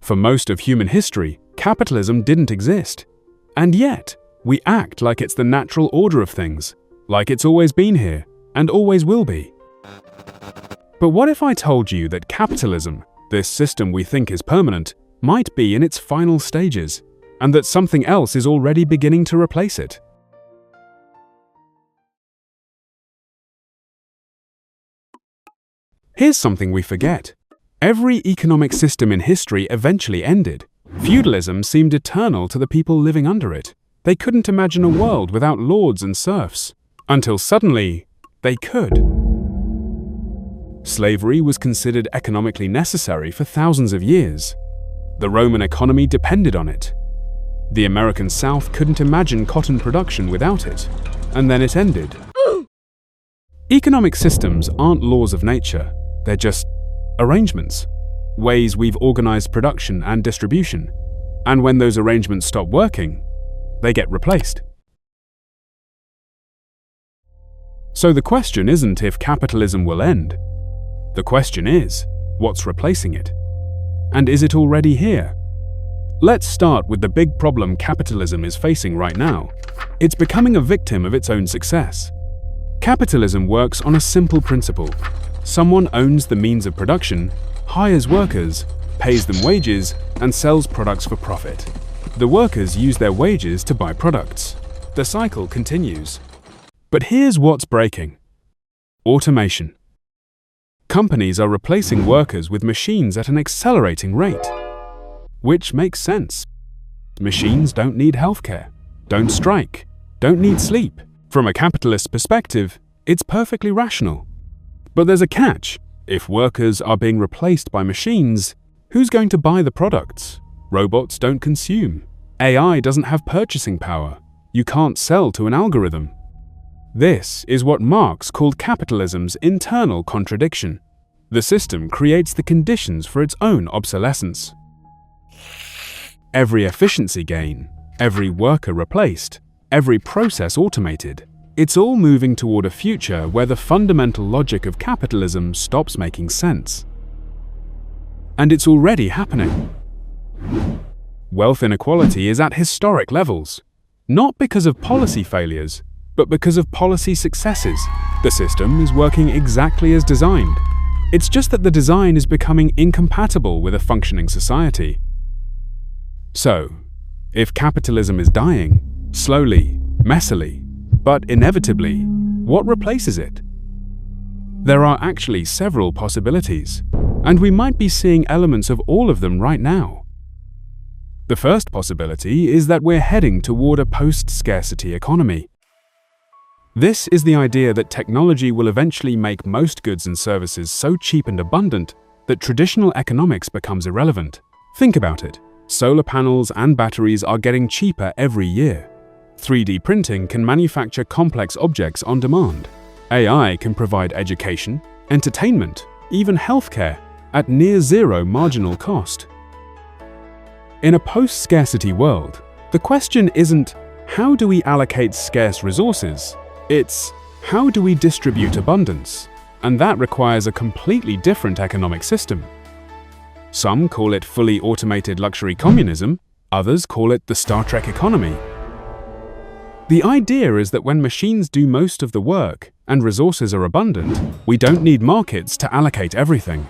For most of human history, capitalism didn't exist. And yet, we act like it's the natural order of things, like it's always been here, and always will be. But what if I told you that capitalism, this system we think is permanent, might be in its final stages, and that something else is already beginning to replace it? Here's something we forget. Every economic system in history eventually ended. Feudalism seemed eternal to the people living under it. They couldn't imagine a world without lords and serfs, until suddenly, they could. Slavery was considered economically necessary for thousands of years. The Roman economy depended on it. The American South couldn't imagine cotton production without it, and then it ended. Economic systems aren't laws of nature, they're just arrangements, ways we've organized production and distribution, and when those arrangements stop working, they get replaced. So the question isn't if capitalism will end. The question is, what's replacing it? And is it already here? Let's start with the big problem capitalism is facing right now. It's becoming a victim of its own success. Capitalism works on a simple principle. Someone owns the means of production, hires workers, pays them wages, and sells products for profit. The workers use their wages to buy products. The cycle continues. But here's what's breaking. Automation. Companies are replacing workers with machines at an accelerating rate. Which makes sense. Machines don't need healthcare, don't strike, don't need sleep. From a capitalist perspective, it's perfectly rational. But there's a catch. If workers are being replaced by machines, who's going to buy the products? Robots don't consume. AI doesn't have purchasing power. You can't sell to an algorithm. This is what Marx called capitalism's internal contradiction. The system creates the conditions for its own obsolescence. Every efficiency gain, every worker replaced, every process automated, it's all moving toward a future where the fundamental logic of capitalism stops making sense. And it's already happening. Wealth inequality is at historic levels, not because of policy failures, but because of policy successes. The system is working exactly as designed. It's just that the design is becoming incompatible with a functioning society. So, if capitalism is dying, slowly, messily, but inevitably, what replaces it? There are actually several possibilities, and we might be seeing elements of all of them right now. The first possibility is that we're heading toward a post-scarcity economy. This is the idea that technology will eventually make most goods and services so cheap and abundant that traditional economics becomes irrelevant. Think about it. Solar panels and batteries are getting cheaper every year. 3D printing can manufacture complex objects on demand. AI can provide education, entertainment, even healthcare at near zero marginal cost. In a post-scarcity world, the question isn't how do we allocate scarce resources? It's how do we distribute abundance? And that requires a completely different economic system. Some call it fully automated luxury communism, others call it the Star Trek economy. The idea is that when machines do most of the work and resources are abundant, we don't need markets to allocate everything.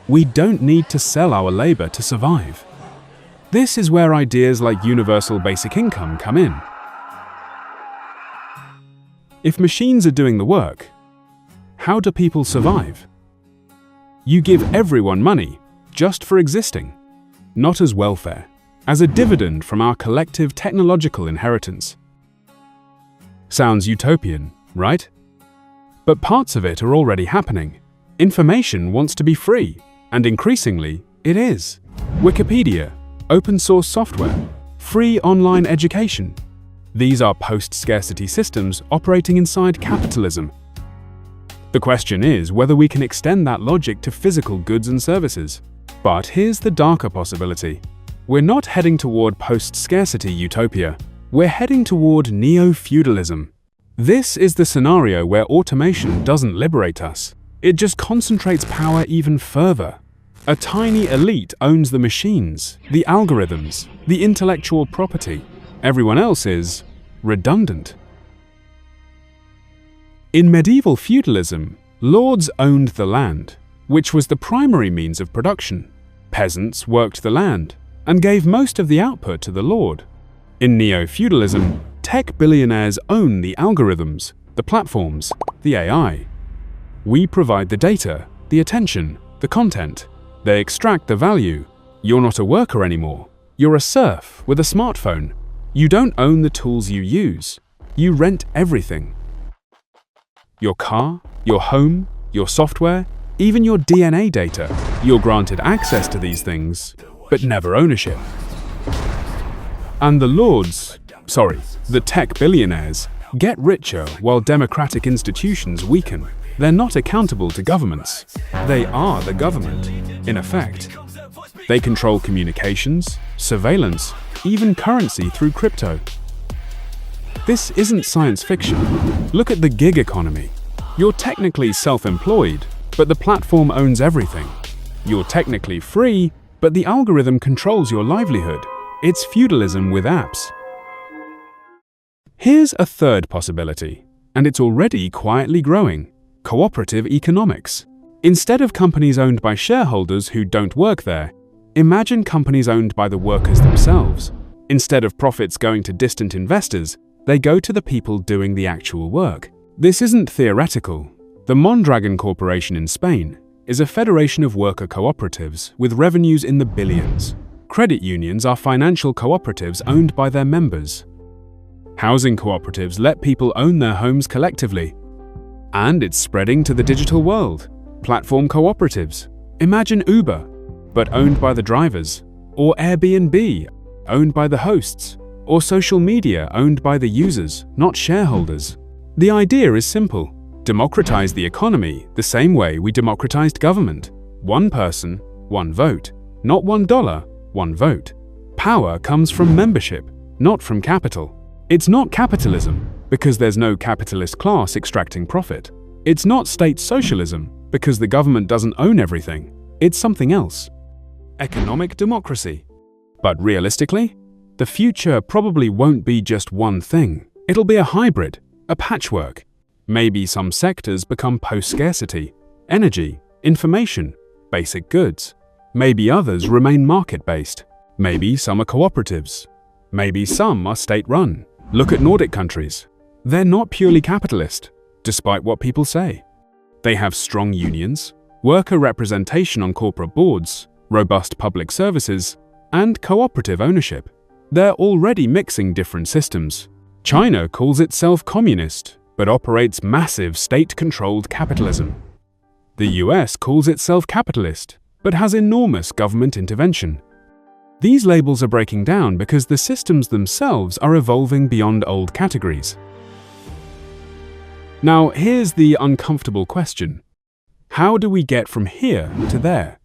We don't need to sell our labor to survive. This is where ideas like universal basic income come in. If machines are doing the work, how do people survive? You give everyone money just for existing, not as welfare, as a dividend from our collective technological inheritance. Sounds utopian, right? But parts of it are already happening. Information wants to be free, and increasingly, it is. Wikipedia, open source software, free online education. These are post-scarcity systems operating inside capitalism. The question is whether we can extend that logic to physical goods and services. But here's the darker possibility. We're not heading toward post-scarcity utopia. We're heading toward neo-feudalism. This is the scenario where automation doesn't liberate us. It just concentrates power even further. A tiny elite owns the machines, the algorithms, the intellectual property. Everyone else is redundant. In medieval feudalism, lords owned the land, which was the primary means of production. Peasants worked the land and gave most of the output to the lord. In neo-feudalism, tech billionaires own the algorithms, the platforms, the AI. We provide the data, the attention, the content. They extract the value. You're not a worker anymore. You're a serf with a smartphone. You don't own the tools you use. You rent everything. Your car, your home, your software, even your DNA data. You're granted access to these things, but never ownership. And the tech billionaires, get richer while democratic institutions weaken. They're not accountable to governments. They are the government, in effect. They control communications, surveillance, even currency through crypto. This isn't science fiction. Look at the gig economy. You're technically self-employed, but the platform owns everything. You're technically free, but the algorithm controls your livelihood. It's feudalism with apps. Here's a third possibility, and it's already quietly growing: cooperative economics. Instead of companies owned by shareholders who don't work there, imagine companies owned by the workers themselves. Instead of profits going to distant investors, they go to the people doing the actual work. This isn't theoretical. The Mondragon Corporation in Spain is a federation of worker cooperatives with revenues in the billions. Credit unions are financial cooperatives owned by their members. Housing cooperatives let people own their homes collectively. And it's spreading to the digital world. Platform cooperatives. Imagine Uber, but owned by the drivers, or Airbnb, owned by the hosts, or social media owned by the users, not shareholders. The idea is simple. Democratize the economy the same way we democratized government. One person, one vote. Not $1, one vote. Power comes from membership, not from capital. It's not capitalism, because there's no capitalist class extracting profit. It's not state socialism, because the government doesn't own everything. It's something else. Economic democracy. But realistically, the future probably won't be just one thing. It'll be a hybrid, a patchwork. Maybe some sectors become post-scarcity, energy, information, basic goods. Maybe others remain market-based. Maybe some are cooperatives. Maybe some are state-run. Look at Nordic countries. They're not purely capitalist, despite what people say. They have strong unions, worker representation on corporate boards, robust public services, and cooperative ownership. They're already mixing different systems. China calls itself communist, but operates massive state-controlled capitalism. The US calls itself capitalist, but has enormous government intervention. These labels are breaking down because the systems themselves are evolving beyond old categories. Now, here's the uncomfortable question. How do we get from here to there?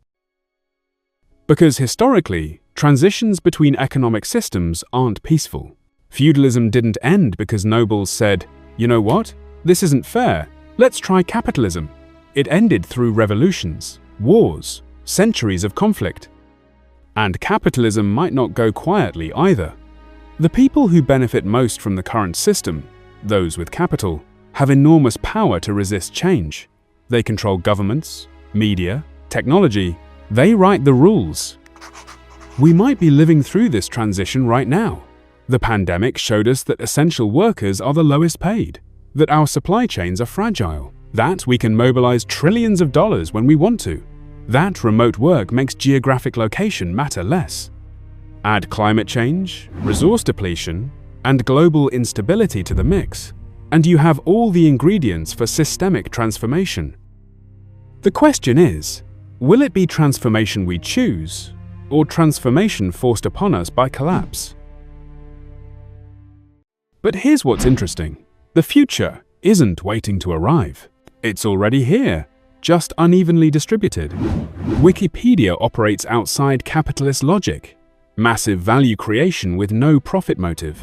Because historically, transitions between economic systems aren't peaceful. Feudalism didn't end because nobles said, "You know what? This isn't fair. Let's try capitalism." It ended through revolutions, wars, centuries of conflict. And capitalism might not go quietly either. The people who benefit most from the current system, those with capital, have enormous power to resist change. They control governments, media, technology. They write the rules. We might be living through this transition right now. The pandemic showed us that essential workers are the lowest paid, that our supply chains are fragile, that we can mobilize trillions of dollars when we want to, that remote work makes geographic location matter less. Add climate change, resource depletion, and global instability to the mix, and you have all the ingredients for systemic transformation. The question is, will it be transformation we choose, or transformation forced upon us by collapse? But here's what's interesting. The future isn't waiting to arrive. It's already here, just unevenly distributed. Wikipedia operates outside capitalist logic. Massive value creation with no profit motive.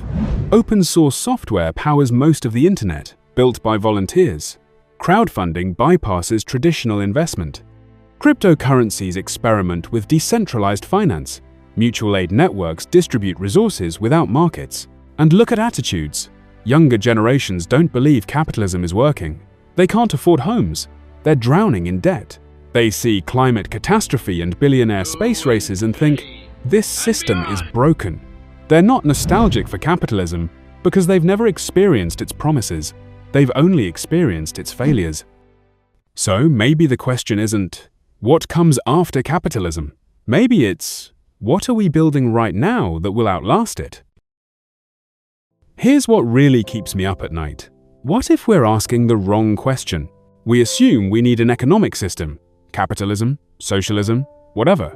Open source software powers most of the internet, built by volunteers. Crowdfunding bypasses traditional investment. Cryptocurrencies experiment with decentralized finance. Mutual aid networks distribute resources without markets. And look at attitudes. Younger generations don't believe capitalism is working. They can't afford homes. They're drowning in debt. They see climate catastrophe and billionaire space races and think, this system is broken. They're not nostalgic for capitalism because they've never experienced its promises. They've only experienced its failures. So maybe the question isn't, what comes after capitalism? Maybe it's, what are we building right now that will outlast it? Here's what really keeps me up at night. What if we're asking the wrong question? We assume we need an economic system, capitalism, socialism, whatever.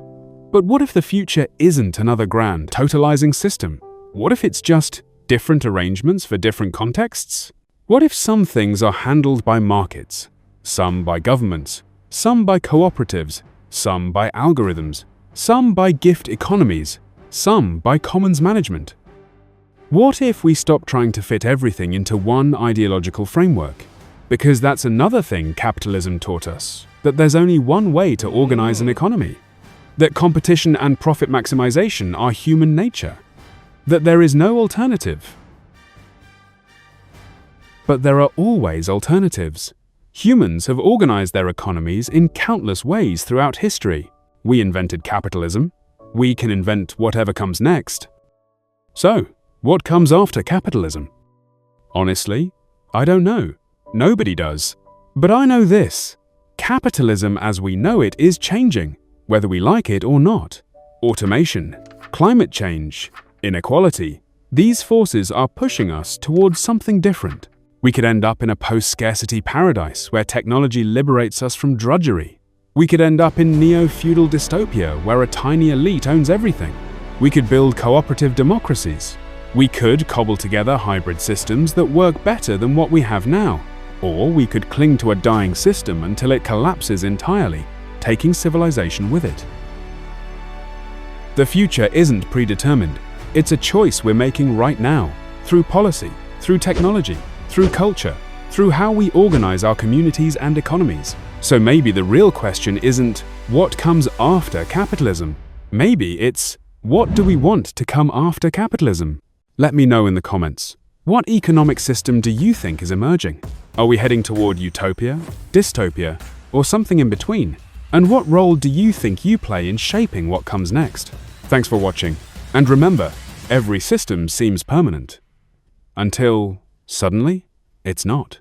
But what if the future isn't another grand, totalizing system? What if it's just different arrangements for different contexts? What if some things are handled by markets, some by governments, some by cooperatives, some by algorithms, some by gift economies, some by commons management? What if we stop trying to fit everything into one ideological framework? Because that's another thing capitalism taught us, that there's only one way to organize an economy, that competition and profit maximization are human nature, that there is no alternative. But there are always alternatives. Humans have organized their economies in countless ways throughout history. We invented capitalism. We can invent whatever comes next. So, what comes after capitalism? Honestly, I don't know. Nobody does. But I know this. Capitalism as we know it is changing, whether we like it or not. Automation, climate change, inequality. These forces are pushing us towards something different. We could end up in a post-scarcity paradise where technology liberates us from drudgery. We could end up in neo-feudal dystopia where a tiny elite owns everything. We could build cooperative democracies. We could cobble together hybrid systems that work better than what we have now. Or we could cling to a dying system until it collapses entirely, taking civilization with it. The future isn't predetermined. It's a choice we're making right now, through policy, through technology, through culture, through how we organize our communities and economies. So maybe the real question isn't, what comes after capitalism? Maybe it's, what do we want to come after capitalism? Let me know in the comments. What economic system do you think is emerging? Are we heading toward utopia, dystopia, or something in between? And what role do you think you play in shaping what comes next? Thanks for watching. And remember, every system seems permanent. Until, suddenly, it's not.